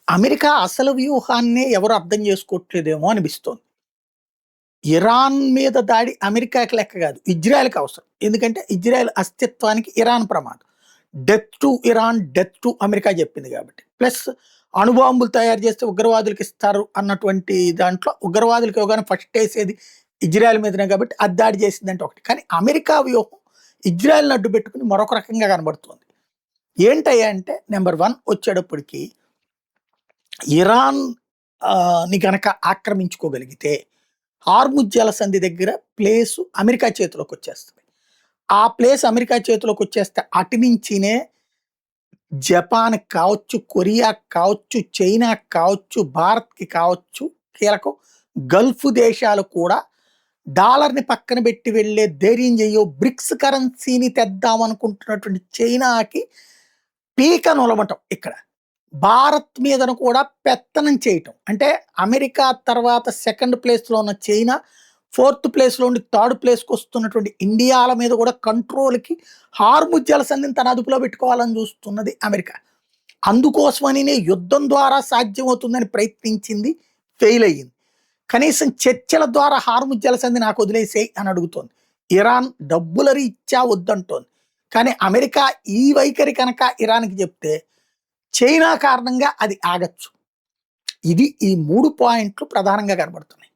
America అసలు వ్యూహాన్నే ఎవరు అర్థం చేసుకోవట్లేదేమో అనిపిస్తోంది. ఇరాన్ మీద దాడి అమెరికాకి లెక్క కాదు. ఇజ్రాయెల్‌కి అవసరం. ఎందుకంటే ఇజ్రాయెల్ అస్తిత్వానికి ఇరాన్ ప్రమాదం. Death to Iran, death to America చెప్పింది కాబట్టి. ప్లస్ అణుబాంబులు తయారు చేస్తే ఉగ్రవాదులకి ఇస్తారు అన్నటువంటి దాంట్లో ఉగ్రవాదులకి ఇవ్వగానే ఫస్ట్ ఏసేది ఇజ్రాయెల్ మీదనే కాబట్టి అది దాడి చేసిందంటే ఒకటి. కానీ అమెరికా వ్యూహం ఇజ్రాయెల్‌ని అడ్డుపెట్టుకొని మరొక రకంగా కనబడుతోంది. ఏంటయ్యా అంటే నంబర్ 1 వచ్చేటప్పటికి ఇరాన్ ని గనక ఆక్రమించుకోగలిగితే హార్ముజ్ జలసంధి దగ్గర ప్లేసు అమెరికా చేతిలోకొచ్చేస్తది. ఆ ప్లేస్ అమెరికా చేతిలోకొచ్చేస్తే అటు నుంచినే జపాన్‌కి కావచ్చు, కొరియాకి కావచ్చు, చైనాకి కావచ్చు, భారత్‌కి కావచ్చు కీలకం. గల్ఫ్ దేశాలు కూడా డాలర్‌ని పక్కన పెట్టి వెళ్ళే ధైర్యం చెయ్యవు. బ్రిక్స్ కరెన్సీని తెద్దామనుకుంటున్నటువంటి చైనాకి పీక నులమటం ఇక్కడ. భారత్ మీదను కూడా పెత్తనం చేయటం. అంటే అమెరికా తర్వాత సెకండ్ ప్లేస్‌లో ఉన్న చైనా, ఫోర్త్ ప్లేస్‌లో ఉండి థర్డ్ ప్లేస్‌కొస్తున్నటువంటి ఇండియాల మీద కూడా కంట్రోల్‌కి హార్ముజ్ జలసంధిని తన అదుపులో పెట్టుకోవాలని చూస్తున్నది అమెరికా. అందుకోసమనినే యుద్ధం ద్వారా సాధ్యమవుతుందని ప్రయత్నించింది, ఫెయిల్ అయ్యింది. కనీసం చర్చల ద్వారా హార్ముజ్ జలసంధి నాకు వదిలేసేయి అని అడుగుతోంది. ఇరాన్ డబ్బుల రీత్యా వద్దంటోంది. కానీ అమెరికా ఈ వైఖరి కనుక ఇరాన్‌కి చెప్తే చైనా కారణంగా అది ఆగచ్చు. ఇది ఈ 3 పాయింట్లు ప్రధానంగా కనబడుతున్నాయి.